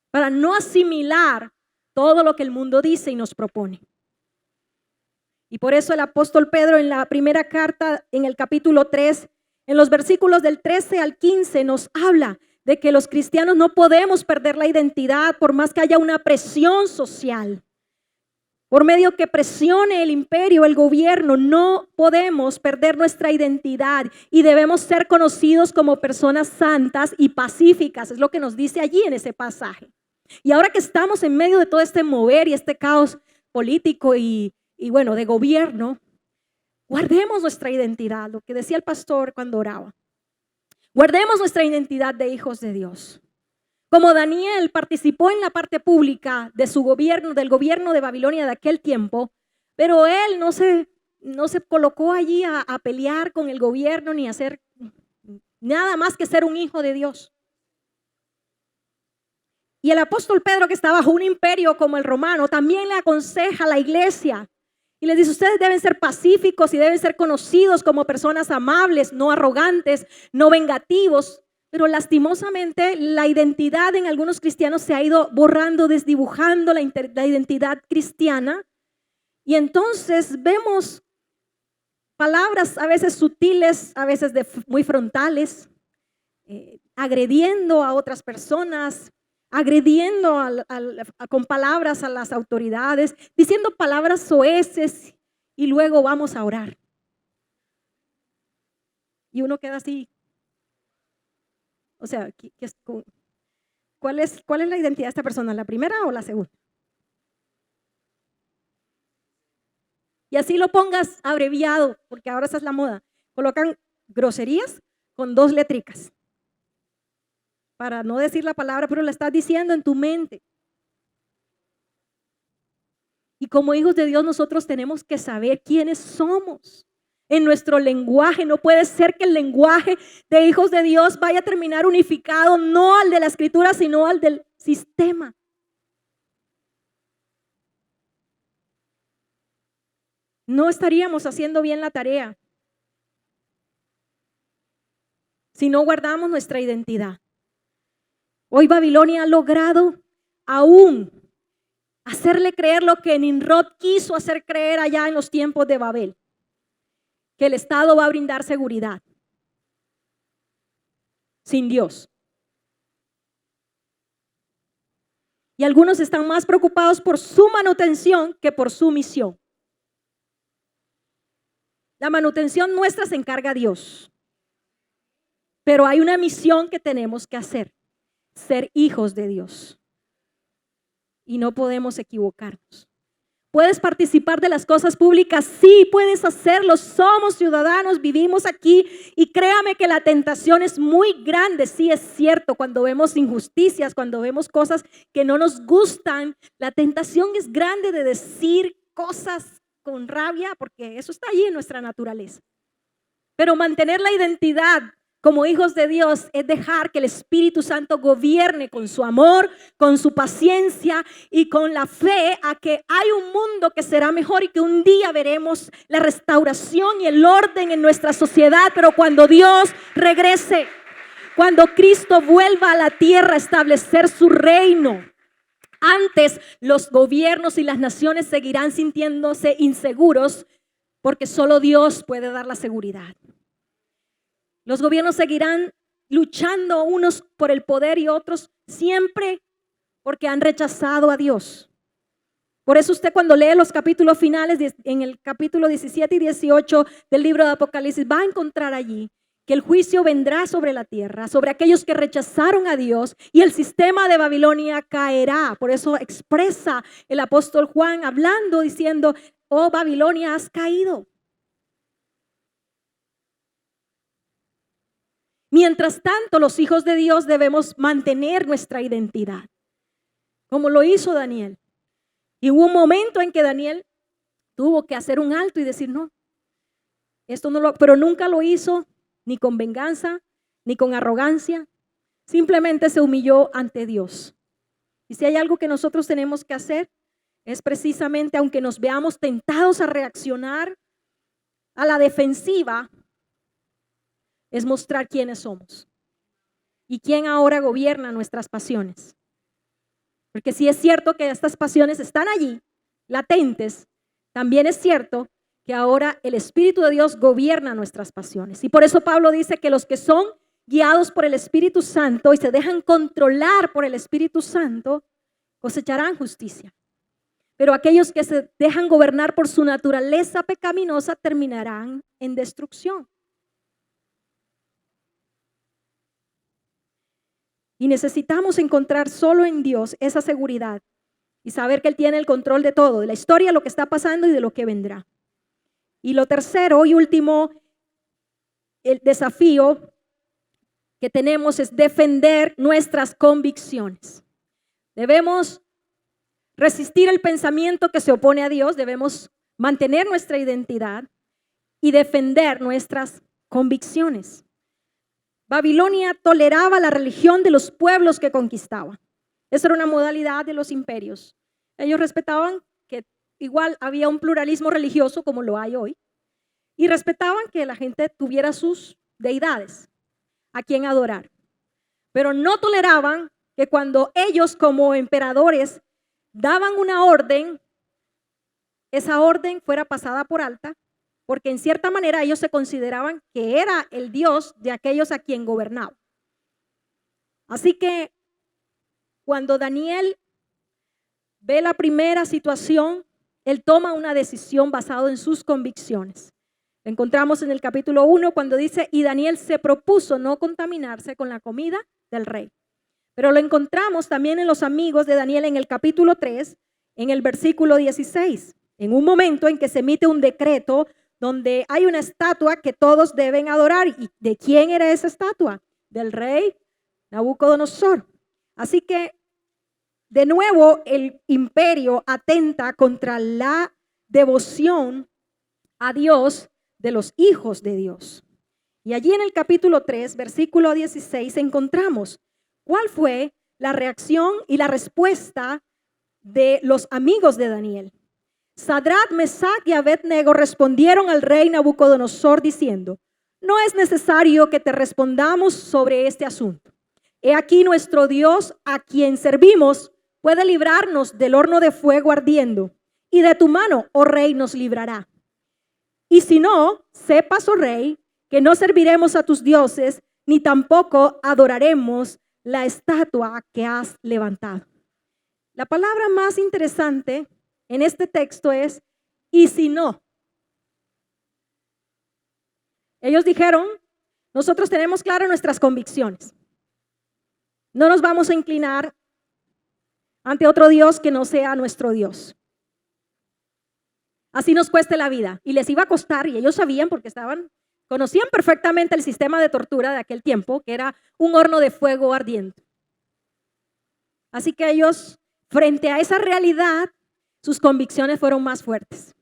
para no asimilar todo lo que el mundo dice y nos propone. Y por eso el apóstol Pedro en la primera carta, en el capítulo 3, en los versículos del 13 al 15, nos habla de que los cristianos no podemos perder la identidad por más que haya una presión social. Por medio que presione el imperio, el gobierno, no podemos perder nuestra identidad y debemos ser conocidos como personas santas y pacíficas. Es lo que nos dice allí en ese pasaje. Y ahora que estamos en medio de todo este mover y este caos político y bueno, de gobierno, guardemos nuestra identidad, lo que decía el pastor cuando oraba. Guardemos nuestra identidad de hijos de Dios. Como Daniel participó en la parte pública de su gobierno, del gobierno de Babilonia de aquel tiempo, pero él no se colocó allí a pelear con el gobierno ni a hacer nada más que ser un hijo de Dios. Y el apóstol Pedro, que está bajo un imperio como el romano, también le aconseja a la iglesia y les dice, ustedes deben ser pacíficos y deben ser conocidos como personas amables, no arrogantes, no vengativos. Pero lastimosamente la identidad en algunos cristianos se ha ido borrando, desdibujando la identidad cristiana. Y entonces vemos palabras a veces sutiles, a veces muy frontales, agrediendo a otras personas, agrediendo con palabras a las autoridades, diciendo palabras soeces y luego vamos a orar. Y uno queda así. O sea, ¿cuál es la identidad de esta persona? ¿La primera o la segunda? Y así lo pongas abreviado, porque ahora esa es la moda. Colocan groserías con 2 letricas. Para no decir la palabra, pero la estás diciendo en tu mente. Y como hijos de Dios nosotros tenemos que saber quiénes somos. En nuestro lenguaje, no puede ser que el lenguaje de hijos de Dios vaya a terminar unificado, no al de la escritura, sino al del sistema. No estaríamos haciendo bien la tarea si no guardamos nuestra identidad. Hoy Babilonia ha logrado aún hacerle creer lo que Nimrod quiso hacer creer allá en los tiempos de Babel. Que el Estado va a brindar seguridad sin Dios. Y algunos están más preocupados por su manutención que por su misión. La manutención nuestra se encarga Dios. Pero hay una misión que tenemos que hacer, ser hijos de Dios. Y no podemos equivocarnos. ¿Puedes participar de las cosas públicas? Sí, puedes hacerlo. Somos ciudadanos, vivimos aquí y créame que la tentación es muy grande. Sí, es cierto, cuando vemos injusticias, cuando vemos cosas que no nos gustan, la tentación es grande de decir cosas con rabia porque eso está allí en nuestra naturaleza. Pero mantener la identidad como hijos de Dios es dejar que el Espíritu Santo gobierne con su amor, con su paciencia y con la fe a que hay un mundo que será mejor y que un día veremos la restauración y el orden en nuestra sociedad. Pero cuando Dios regrese, cuando Cristo vuelva a la tierra a establecer su reino, antes los gobiernos y las naciones seguirán sintiéndose inseguros porque solo Dios puede dar la seguridad. Los gobiernos seguirán luchando unos por el poder y otros siempre porque han rechazado a Dios. Por eso usted cuando lee los capítulos finales, en el capítulo 17 y 18 del libro de Apocalipsis, va a encontrar allí que el juicio vendrá sobre la tierra, sobre aquellos que rechazaron a Dios, y el sistema de Babilonia caerá. Por eso expresa el apóstol Juan hablando, diciendo, oh Babilonia, has caído. Mientras tanto, los hijos de Dios debemos mantener nuestra identidad, como lo hizo Daniel. Y hubo un momento en que Daniel tuvo que hacer un alto y decir, no, esto no lo, pero nunca lo hizo ni con venganza, ni con arrogancia. Simplemente se humilló ante Dios. Y si hay algo que nosotros tenemos que hacer, es precisamente, aunque nos veamos tentados a reaccionar a la defensiva, es mostrar quiénes somos y quién ahora gobierna nuestras pasiones. Porque si es cierto que estas pasiones están allí, latentes, también es cierto que ahora el Espíritu de Dios gobierna nuestras pasiones. Y por eso Pablo dice que los que son guiados por el Espíritu Santo y se dejan controlar por el Espíritu Santo, cosecharán justicia. Pero aquellos que se dejan gobernar por su naturaleza pecaminosa terminarán en destrucción. Y necesitamos encontrar solo en Dios esa seguridad y saber que Él tiene el control de todo, de la historia, lo que está pasando y de lo que vendrá. Y lo tercero y último, el desafío que tenemos es defender nuestras convicciones. Debemos resistir el pensamiento que se opone a Dios, debemos mantener nuestra identidad y defender nuestras convicciones. Babilonia toleraba la religión de los pueblos que conquistaba. Esa era una modalidad de los imperios. Ellos respetaban que igual había un pluralismo religioso como lo hay hoy, y respetaban que la gente tuviera sus deidades a quien adorar. Pero no toleraban que cuando ellos como emperadores daban una orden, esa orden fuera pasada por alta, porque en cierta manera ellos se consideraban que era el Dios de aquellos a quien gobernaba. Así que cuando Daniel ve la primera situación, él toma una decisión basada en sus convicciones. Lo encontramos en el capítulo 1 cuando dice, y Daniel se propuso no contaminarse con la comida del rey. Pero lo encontramos también en los amigos de Daniel en el capítulo 3, en el versículo 16, en un momento en que se emite un decreto donde hay una estatua que todos deben adorar. ¿Y de quién era esa estatua? Del rey Nabucodonosor. Así que, de nuevo, el imperio atenta contra la devoción a Dios de los hijos de Dios. Y allí en el capítulo 3, versículo 16, encontramos cuál fue la reacción y la respuesta de los amigos de Daniel. Sadrach, Mesach y Abed-nego respondieron al rey Nabucodonosor diciendo, no es necesario que te respondamos sobre este asunto. He aquí nuestro Dios a quien servimos puede librarnos del horno de fuego ardiendo, y de tu mano, oh rey, nos librará. Y si no, sepas, oh rey, que no serviremos a tus dioses, ni tampoco adoraremos la estatua que has levantado. La palabra más interesante en este texto es, y si no. Ellos dijeron, nosotros tenemos claras nuestras convicciones. No nos vamos a inclinar ante otro Dios que no sea nuestro Dios. Así nos cueste la vida. Y les iba a costar, y ellos sabían porque conocían perfectamente el sistema de tortura de aquel tiempo, que era un horno de fuego ardiente. Así que ellos, frente a esa realidad, sus convicciones fueron más fuertes.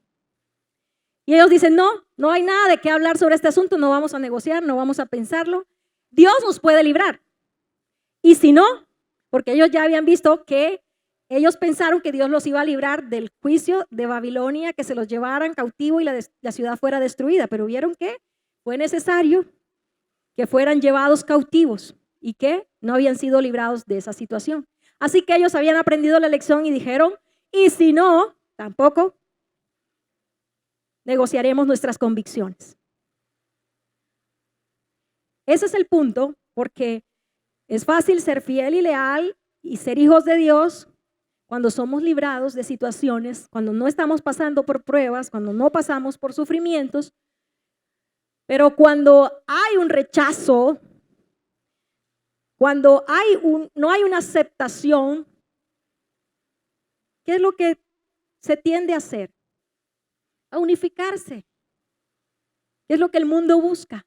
Y ellos dicen, no hay nada de qué hablar sobre este asunto, no vamos a negociar, no vamos a pensarlo. Dios nos puede librar. Y si no, porque ellos ya habían visto que ellos pensaron que Dios los iba a librar del juicio de Babilonia, que se los llevaran cautivo y la ciudad fuera destruida. Pero vieron que fue necesario que fueran llevados cautivos y que no habían sido librados de esa situación. Así que ellos habían aprendido la lección y dijeron, y si no, tampoco negociaremos nuestras convicciones. ese es el punto, porque es fácil ser fiel y leal y ser hijos de Dios cuando somos librados de situaciones, cuando no estamos pasando por pruebas, cuando no pasamos por sufrimientos, pero cuando hay un rechazo, cuando no hay una aceptación, ¿qué es lo que se tiende a hacer? A unificarse. ¿Qué es lo que el mundo busca?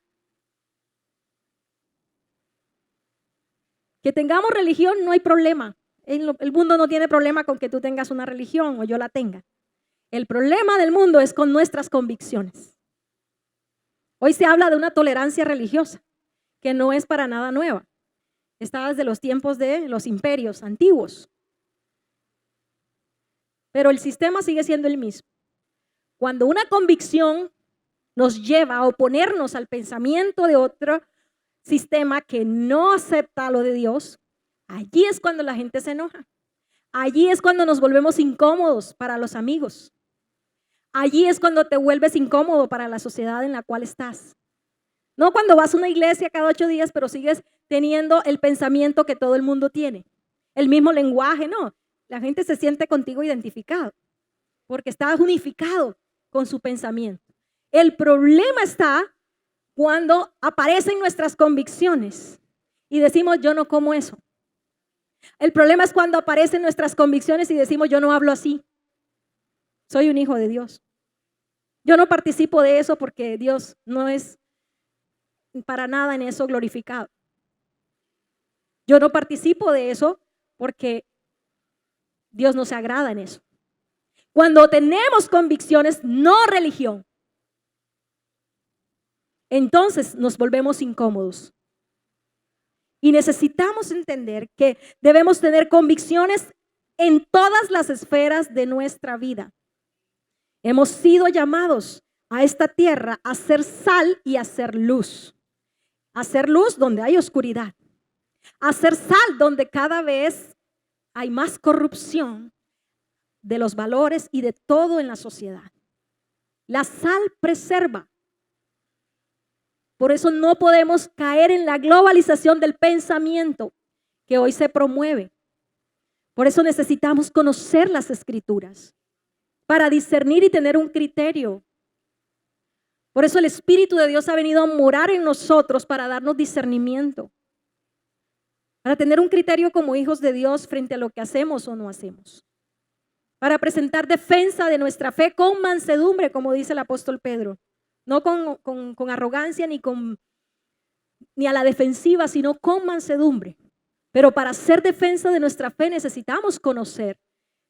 Que tengamos religión no hay problema. El mundo no tiene problema con que tú tengas una religión o yo la tenga. El problema del mundo es con nuestras convicciones. Hoy se habla de una tolerancia religiosa que no es para nada nueva. Está desde los tiempos de los imperios antiguos. Pero el sistema sigue siendo el mismo. Cuando una convicción nos lleva a oponernos al pensamiento de otro sistema que no acepta lo de Dios, allí es cuando la gente se enoja. Allí es cuando nos volvemos incómodos para los amigos. Allí es cuando te vuelves incómodo para la sociedad en la cual estás. No cuando vas a una iglesia cada 8 días, pero sigues teniendo el pensamiento que todo el mundo tiene. El mismo lenguaje, no. La gente se siente contigo identificado porque estás unificado con su pensamiento. El problema está cuando aparecen nuestras convicciones y decimos, yo no como eso. El problema es cuando aparecen nuestras convicciones y decimos, yo no hablo así. Soy un hijo de Dios. Yo no participo de eso porque Dios no es para nada en eso glorificado. Yo no participo de eso porque Dios no se agrada en eso. Cuando tenemos convicciones, no religión, entonces nos volvemos incómodos. Y necesitamos entender que debemos tener convicciones en todas las esferas de nuestra vida. Hemos sido llamados a esta tierra a ser sal y a ser luz. A ser luz donde hay oscuridad. A ser sal donde cada vez hay más corrupción de los valores y de todo en la sociedad. La sal preserva. Por eso no podemos caer en la globalización del pensamiento que hoy se promueve. Por eso necesitamos conocer las Escrituras para discernir y tener un criterio. Por eso el Espíritu de Dios ha venido a morar en nosotros para darnos discernimiento, para tener un criterio como hijos de Dios frente a lo que hacemos o no hacemos, para presentar defensa de nuestra fe con mansedumbre, como dice el apóstol Pedro. No con arrogancia ni a la defensiva, sino con mansedumbre. Pero para hacer defensa de nuestra fe necesitamos conocer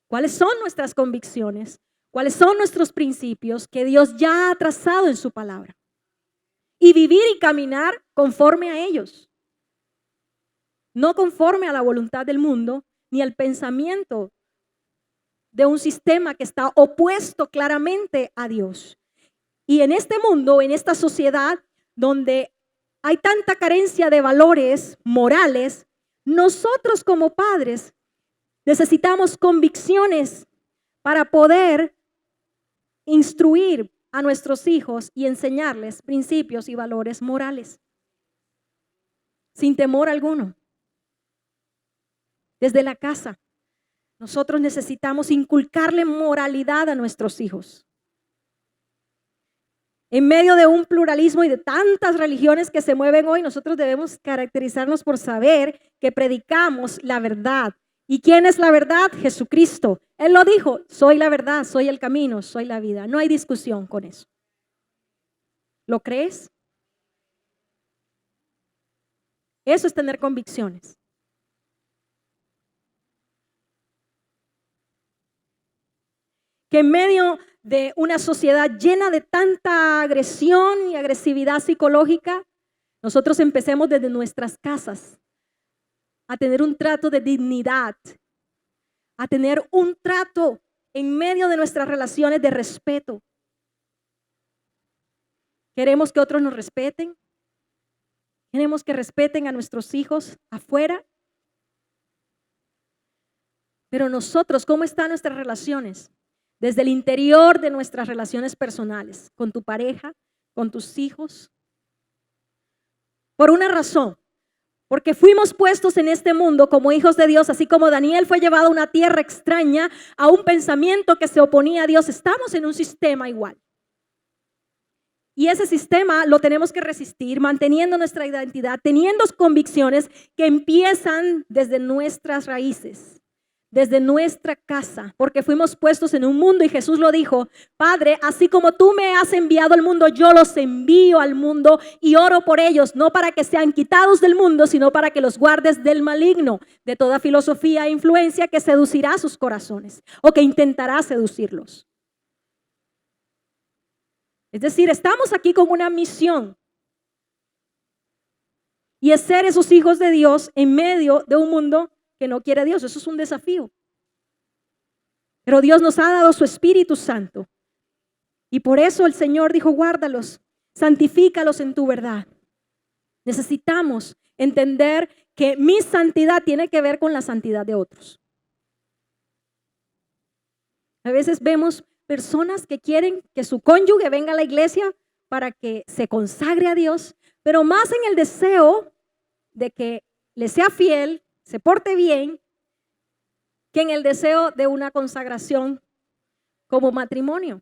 cuáles son nuestras convicciones, cuáles son nuestros principios que Dios ya ha trazado en su palabra. Y vivir y caminar conforme a ellos. No conforme a la voluntad del mundo ni al pensamiento de un sistema que está opuesto claramente a Dios. Y en este mundo, en esta sociedad donde hay tanta carencia de valores morales, nosotros como padres necesitamos convicciones para poder instruir a nuestros hijos y enseñarles principios y valores morales, sin temor alguno. Desde la casa, nosotros necesitamos inculcarle moralidad a nuestros hijos. En medio de un pluralismo y de tantas religiones que se mueven hoy, nosotros debemos caracterizarnos por saber que predicamos la verdad. ¿Y quién es la verdad? Jesucristo. Él lo dijo, soy la verdad, soy el camino, soy la vida. No hay discusión con eso. ¿Lo crees? Eso es tener convicciones. Que en medio de una sociedad llena de tanta agresión y agresividad psicológica, nosotros empecemos desde nuestras casas a tener un trato de dignidad, a tener un trato en medio de nuestras relaciones de respeto. Queremos que otros nos respeten, queremos que respeten a nuestros hijos afuera, pero nosotros, ¿cómo están nuestras relaciones? Desde el interior de nuestras relaciones personales, con tu pareja, con tus hijos. por una razón. Porque fuimos puestos en este mundo como hijos de Dios, así como Daniel fue llevado a una tierra extraña, a un pensamiento que se oponía a Dios. Estamos en un sistema igual. Y ese sistema lo tenemos que resistir, manteniendo nuestra identidad, teniendo convicciones que empiezan desde nuestras raíces, desde nuestra casa, porque fuimos puestos en un mundo y Jesús lo dijo: Padre, así como tú me has enviado al mundo, yo los envío al mundo y oro por ellos, no para que sean quitados del mundo, sino para que los guardes del maligno, de toda filosofía e influencia que seducirá sus corazones o que intentará seducirlos. Es decir, estamos aquí con una misión y es ser esos hijos de Dios en medio de un mundo que no quiere a Dios. Eso es un desafío. Pero Dios nos ha dado su Espíritu Santo y por eso el Señor dijo: guárdalos, santifícalos en tu verdad. Necesitamos entender que mi santidad tiene que ver con la santidad de otros. A veces vemos personas que quieren que su cónyuge venga a la iglesia para que se consagre a Dios, pero más en el deseo de que le sea fiel, se porte bien, que en el deseo de una consagración como matrimonio.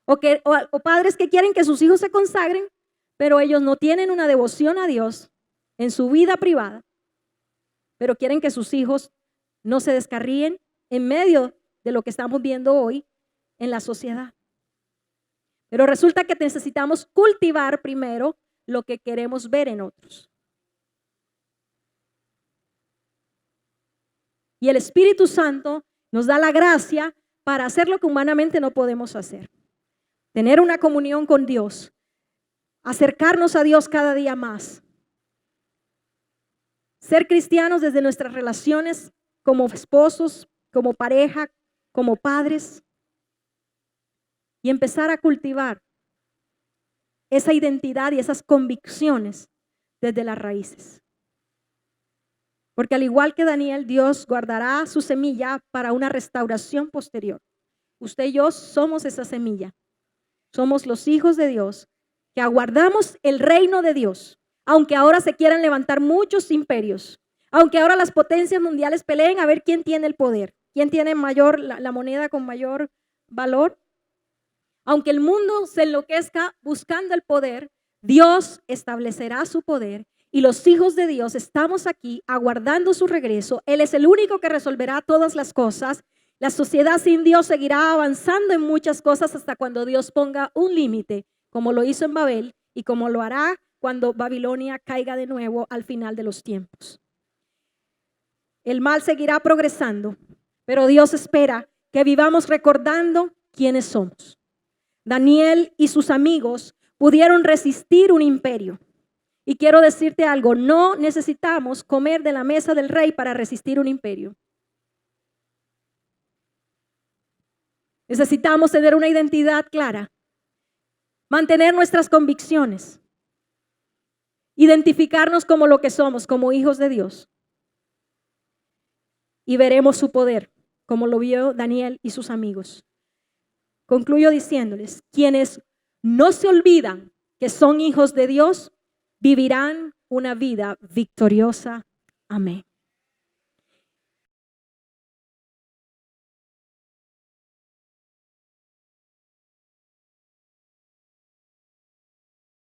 O padres que quieren que sus hijos se consagren, pero ellos no tienen una devoción a Dios en su vida privada, pero quieren que sus hijos no se descarríen en medio de lo que estamos viendo hoy en la sociedad. Pero resulta que necesitamos cultivar primero lo que queremos ver en otros. Y el Espíritu Santo nos da la gracia para hacer lo que humanamente no podemos hacer. Tener una comunión con Dios, acercarnos a Dios cada día más. Ser cristianos desde nuestras relaciones como esposos, como pareja, como padres, y empezar a cultivar esa identidad y esas convicciones desde las raíces. Porque al igual que Daniel, Dios guardará su semilla para una restauración posterior. Usted y yo somos esa semilla. Somos los hijos de Dios que aguardamos el reino de Dios, aunque ahora se quieran levantar muchos imperios, aunque ahora las potencias mundiales peleen a ver quién tiene el poder. ¿Quién tiene la moneda con mayor valor? Aunque el mundo se enloquezca buscando el poder, Dios establecerá su poder y los hijos de Dios estamos aquí aguardando su regreso. Él es el único que resolverá todas las cosas. La sociedad sin Dios seguirá avanzando en muchas cosas hasta cuando Dios ponga un límite, como lo hizo en Babel y como lo hará cuando Babilonia caiga de nuevo al final de los tiempos. El mal seguirá progresando. Pero Dios espera que vivamos recordando quiénes somos. Daniel y sus amigos pudieron resistir un imperio. Y quiero decirte algo, no necesitamos comer de la mesa del rey para resistir un imperio. Necesitamos tener una identidad clara, mantener nuestras convicciones, identificarnos como lo que somos, como hijos de Dios. Y veremos su poder, como lo vio Daniel y sus amigos. Concluyo diciéndoles, quienes no se olvidan que son hijos de Dios, vivirán una vida victoriosa. Amén.